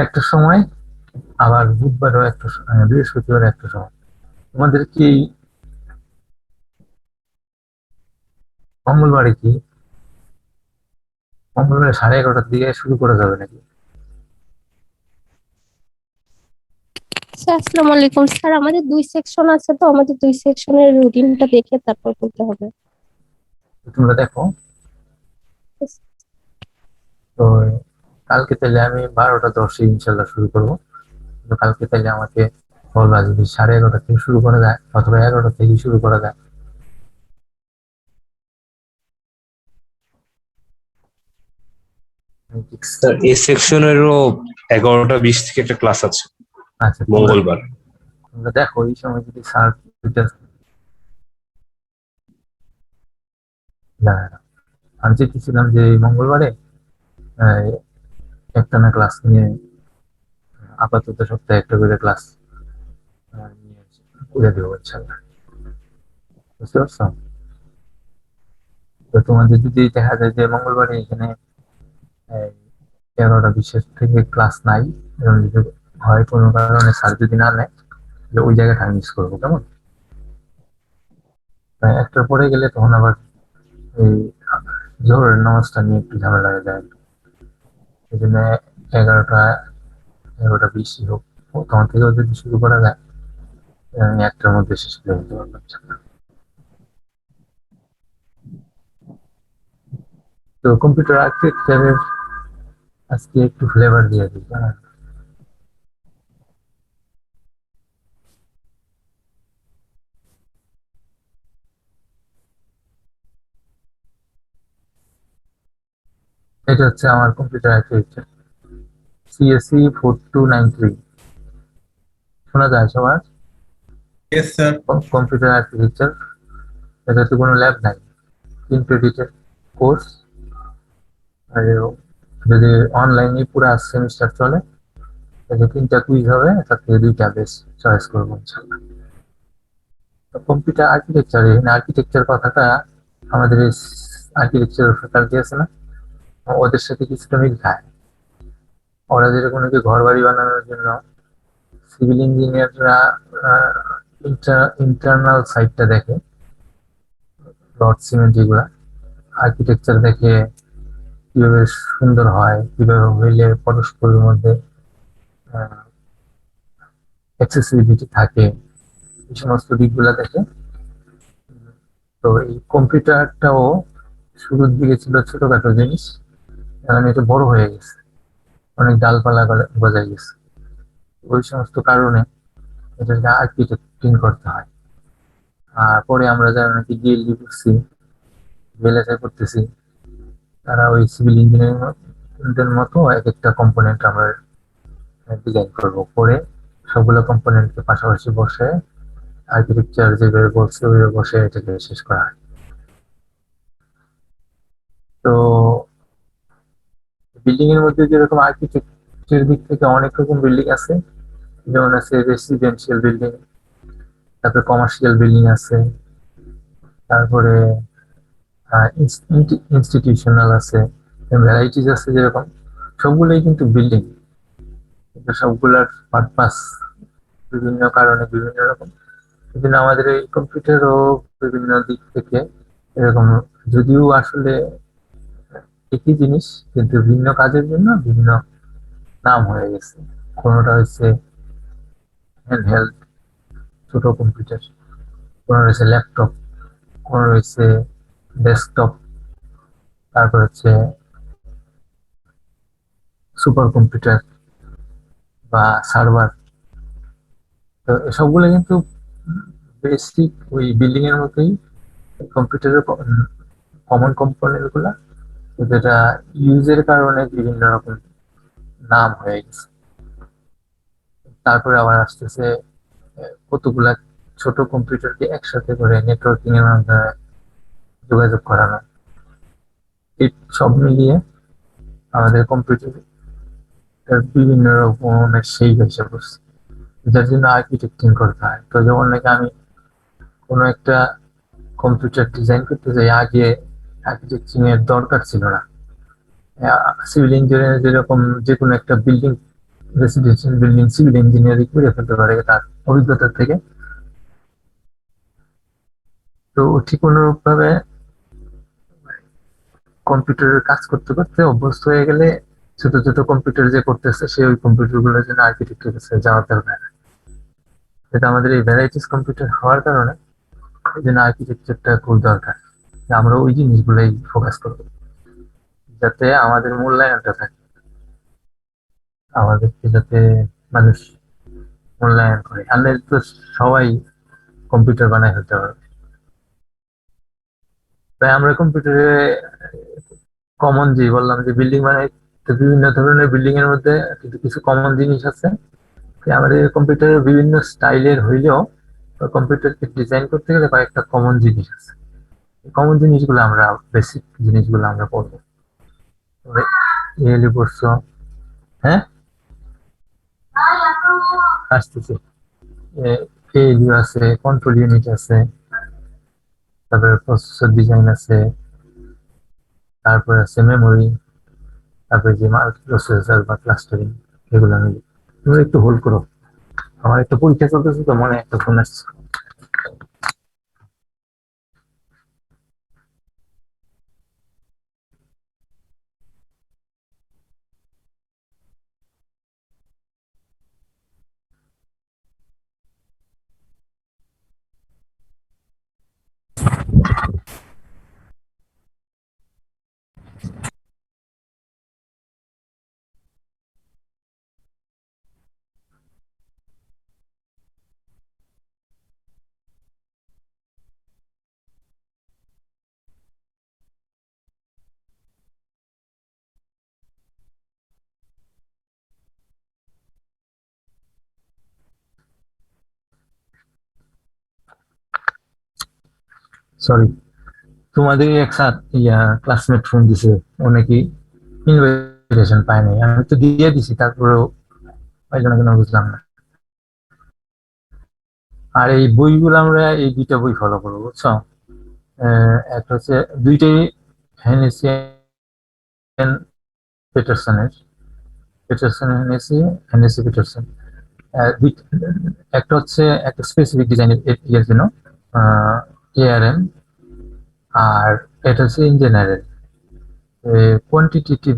একটা সময়, আবার বুধবারও একটা বৃহস্পতিবার একটা সময়। তোমাদের কি মঙ্গলবারে কি মঙ্গলবারে 11:30টার দিকে শুরু করা যাবে নাকি? স্যার আসসালামু আলাইকুম স্যার, আমাদের দুই সেকশন আছে, তো আমাদের দুই সেকশনের রুটিনটা দেখে তারপর বলতে হবে। তোমরা দেখো। তো কালকে তাহলে আমি 12:10-এ ইনশাল্লাহ শুরু করবো। তো কালকে তাহলে আমাকে বলবা যদি 11:30 থেকে শুরু করা যায়, অথবা 11টা থেকে শুরু করা যায়। স্যার এই সেকশনেরও 11:20 থেকে একটা ক্লাস আছে আচ্ছা, তোমরা মঙ্গলবার। তোমরা দেখো এই সময় যদি স্যার না, আমি চেয়েছিলাম যে এই মঙ্গলবারে আহ, একটানা ক্লাস নিয়ে, আপাতত সপ্তাহে একটা করে ক্লাস নিয়ে করে দেবো ইনশাল্লাহ। বুঝতে পারছো? তো তোমাদের যদি দেখা যায় যে মঙ্গলবারে এখানে 11:20 থেকে ক্লাস নাই, এবং যদি হয় কোনো কারণে স্যার যদি না নেয়, তাহলে ওই জায়গাটা আমি মিস করবো, কেমন? একটার পরে গেলে তখন আবার এই জোহরের নামাজটা নিয়ে একটু ঝামেলা হয়ে যায়। এই জন্য 11টা 11:20 হোক, তখন থেকেও যদি শুরু করা যায়, আমি একটার মধ্যে শেষ করে দিতে পারবো ইনশাল্লাহ। তো কম্পিউটার আর্কিটেকচারের আজকে একটু ফ্লেভার দিয়ে দিই, হ্যাঁ। এটা হচ্ছে আমার কম্পিউটার আর্কিটেকচার, সিএসসি 4293। শোনা যায় সবার? Yes, sir. কম্পিউটার আর্কিটেকচার, এটা তো কোনো ল্যাব নাই, ইন্টারডিটেড কোর্স। আর যদি অনলাইনে পুরো সেমিস্টার চলে, তাহলে 3টা কুইজ হবে, তার থেকে 2টা বেস চয়েস করবো ইনশাল্লাহ। কম্পিউটার আর্কিটেকচার, এখানে আর্কিটেকচার কথাটা আমাদের এই আর্কিটেকচার ফ্যাকাল্টি আছে না, ওদের সাথে কিছুটা মিল খায়। ওরা যেরকম নাকি ঘর বাড়ি বানানোর জন্য সিভিল ইঞ্জিনিয়াররা ইন্টারনাল সাইডটা দেখে, রড সিমেন্ট এগুলা, আর্কিটেকচার দেখে কিভাবে সুন্দর হয়, কিভাবে হইলে পরস্পরের মধ্যে অ্যাক্সেসিবিলিটি থাকে, এই সমস্ত দিকগুলা দেখে। তো এই কম্পিউটারটাও শুরুর দিকে ছিল ছোটখাটো জিনিস, এখন এটা বড় হয়ে গেছে, অনেক ডালপালা গজায় গেছে। ওই সমস্ত কারণে এটাকে আর্কিটেক্টিং করতে হয়। আর পরে আমরা যারা নাকি ডিএলডি করছি, ভিএলএসআই করতেছি, তারা ওই সিভিল ইঞ্জিনিয়ারিং মতো এক একটা কম্পোনেন্ট আমরা ডিজাইন করবো, করে সবগুলো কম্পোনেন্টকে পাশাপাশি বসে আর্কিটেকচার যেভাবে বলছে ওইভাবে বসে এটাকে শেষ করা হয়। তো বিল্ডিং এর মধ্যে যেরকম আর্কিটেকচারের দিক থেকে অনেক রকম বিল্ডিং আছে, যেমন আছে রেসিডেন্সিয়াল বিল্ডিং, তারপরে কমার্শিয়াল বিল্ডিং আছে, তারপরে ইনস্টিটিউশনাল আছে, ভ্যারাইটিস আছে যেরকম। সবগুলোই কিন্তু বিল্ডিং, কিন্তু সবগুলার পারপাস বিভিন্ন কারণে বিভিন্ন রকম। এই জন্য আমাদের এই কম্পিউটারও বিভিন্ন দিক থেকে এরকম, যদিও আসলে একই জিনিস, কিন্তু ভিন্ন কাজের জন্য ভিন্ন নাম হয়ে গেছে। কোনোটা হচ্ছে হ্যান্ডহেল্ড ছোট কম্পিউটার, কোনো রয়েছে ল্যাপটপ, কোনো রয়েছে ডেস্কটপ, তারপর হচ্ছে সুপার কম্পিউটার বা সার্ভার। তো সবগুলো কিন্তু বেসিক ওই বিল্ডিং এর মতোই, কম্পিউটারের কমন কম্পোনেন্ট গুলা, যেটা ইউজের কারণে বিভিন্ন রকম নাম হয়ে গেছে। তারপরে আবার আসতেছে কতগুলা ছোট কম্পিউটারকে একসাথে করে নেটওয়ার্কিং এর মাধ্যমে যোগাযোগ করানো, এই সব মিলিয়ে আমাদের কম্পিউটার বিভিন্ন রকমের সেই এসে পড়ছে, যার জন্য আর্কিটেক্টিং করতে হয়। তো যেমন নাকি আমি কোনো একটা কম্পিউটার ডিজাইন করতে চাই, আগে আর্কিটেকচার এর দরকার ছিল না। সিভিল ইঞ্জিনিয়ার যেরকম যে কোনো একটা building residential building civil engineering করে ফেলতে পারে তার অভিজ্ঞতা থেকে। তো ঠিক অনুরূপ ভাবে কম্পিউটারের কাজ করতে করতে অভ্যস্ত হয়ে গেলে ছোট ছোট কম্পিউটার যে করতেছে সে ওই কম্পিউটার গুলোর জন্য আর্কিটেক্টের কাছে যাওয়ার দরকার নেই। এটা আমাদের এই ভ্যারাইটিস কম্পিউটার হওয়ার কারণে এই জন্য আর্কিটেকচারটা খুব দরকার। আমরা ওই জিনিসগুলোই ফোকাস করবো যাতে আমাদের মূল্যায়নটা থাকে, আমাদেরকে যাতে মানুষ মূল্যায়ন করে। আমাদের তো সবাই কম্পিউটার বানায় হতে পারবে, তাই আমরা কম্পিউটারে কমন যে বললাম যে বিল্ডিং বানাই, তো বিভিন্ন ধরনের বিল্ডিং এর মধ্যে কিন্তু কিছু কমন জিনিস আছে। আমাদের কম্পিউটারের বিভিন্ন স্টাইলের হইলেও কম্পিউটারকে ডিজাইন করতে গেলে কয়েকটা কমন জিনিস আছে। কমন জিনিসগুলো আমরা বেসিক জিনিসগুলো আমরা পড়বো। এলি পড়ছো? হ্যাঁ, আসতেছে। এলিও আছে, কন্ট্রোল ইউনিট আছে, তারপরে প্রসেসর ডিজাইন আছে, তারপরে আছে মেমোরি, তারপরে যে প্রসেসর বা ক্লাস্টারিং, এগুলো আমি তোমরা একটু হোল্ড করো, আমার একটা পরীক্ষা চলতেছে তো মনে একটা ফোন আসছে। সরি, তোমাদের এক সাথ ক্লাসমেট ফোন দিছে, ও নাকি ইনভাইটেশন পায় নাই। আমি তো দিয়ে দিছি, তারপরেও পাইলো না কেন বুঝলাম না। আর এই বইগুলো আমরা এই দুইটা বই ফলো করবো, বুঝছো? একটা হচ্ছে দুইটাই হেনেসিয়ান পেটারসনের, পেটারসন হেনেসি, হেনেসি পেটারসন। একটা হচ্ছে একটা স্পেসিফিক ডিজাইনের ইয়ের জন্য, এআরএম, আর এটা হচ্ছে ইন জেনারেল। কোয়ান্টিটেটিভ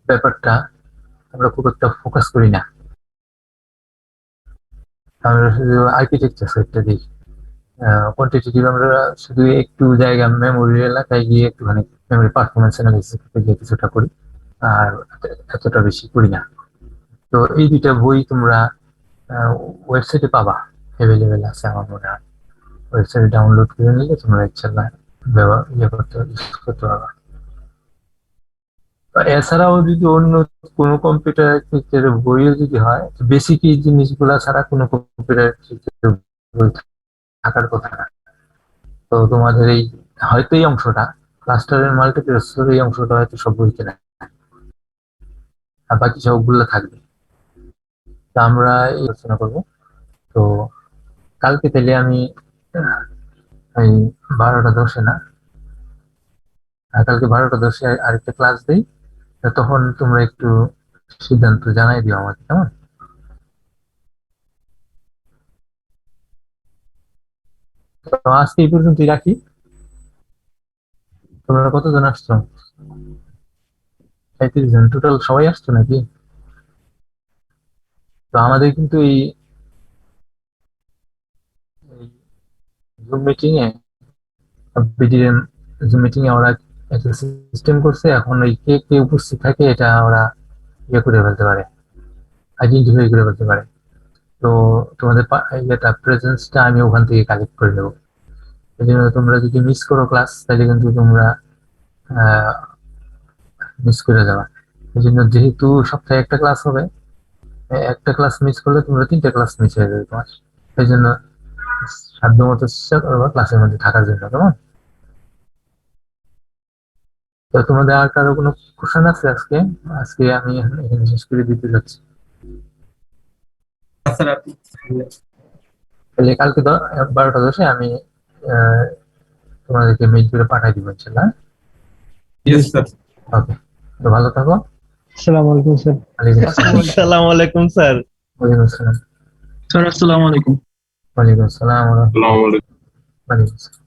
ব্যাপারটা আমরা খুব একটা ফোকাস করি না, আমরা শুধু আর্কিটেকচার সাইডটা দেখি। কোয়ান্টিটেটিভ আমরা শুধু একটু জায়গা মেমোরি এলাকায় গিয়ে একটুখানি মেমোরি পারফরমেন্স অ্যানালিসিস করতে গিয়ে কিছুটা করি, আর এতটা বেশি করি না। তো এই দুইটা বই তোমরা ওয়েবসাইটে পাবা, অ্যাভেলেবেল আছে আমার মনে হয়। ওয়েবসাইটে ডাউনলোড করে নিলে তোমরা ইনশাল্লাহ ব্যবহার ইউজ করতে পারবা। এছাড়াও যদি অন্য কোনো কম্পিউটার আর্কিটেকচারের বইও যদি হয়, বেসিক এই জিনিসগুলা ছাড়া কোনো কম্পিউটার আর্কিটেকচারের বই থাকার কথা না। তো তোমাদের এই হয়তো এই অংশটা ক্লাস্টারের মাল্টিপ্রসেসর, এই অংশটা হয়তো সব বইতে না, আর বাকি সবগুলো থাকবে। তা আমরা এই আলোচনা করবো। তো কালকে তাহলে আমি এই 12টা 10-এ না, কালকে 12টা 10-এ আরেকটা ক্লাস দিই। তখন তোমরা একটু সিদ্ধান্ত জানাই দিও আমাকে, কেমন? তো আজকে এই পর্যন্তই রাখি। তোমরা কতজন আসছো? 35 জন টোটাল সবাই আসছো নাকি? তো আমাদের কিন্তু এই জুম মিটিং এ, বিডিএম জুম মিটিং এ ওরা একটা সিস্টেম করছে, এখন ওই কে কে উপস্থিত থাকে এটা ওরা ইয়ে করে ফেলতে পারে, আইডেন্টিফাই করে ফেলতে পারে। তো তোমাদের ইয়েটা প্রেজেন্সটা আমি ওখান থেকে কালেক্ট করে নেবো। এই জন্য তোমরা যদি মিস করো ক্লাস, তাহলে কিন্তু তোমরা মিস করে যাবা। এই জন্য যেহেতু সপ্তাহে একটা ক্লাস হবে, একটা ক্লাস মিস করলে তোমরা 3টা ক্লাস মিস হয়ে যাবে তোমার। এই জন্য সাধ্য মতো চেষ্টা করবা ক্লাসের মধ্যে থাকার জন্য, কেমন? তো তোমাদের আর কারো কোনো কোশ্চেন আছে আজকে? আজকে আমি এখানে শেষ করে দিতে যাচ্ছি। স্যার আপনি তাহলে কালকে 12টা 10-এ আমি আহ, তোমাদেরকে মেইল করে পাঠিয়ে দিব ইনশাল্লাহ। Yes sir. ওকে, তো ভালো থাকো। আসসালামু আলাইকুম স্যার। ওয়ালাইকুম আসসালাম। আসসালামু আলাইকুম স্যার। ওয়ালাইকুম আসসালাম। স্যার আসসালামু আলাইকুম। ওয়ালাইকুম আসসালাম ওয়া রাহমাতুল্লাহ। ওয়ালাইকুম আসসালাম।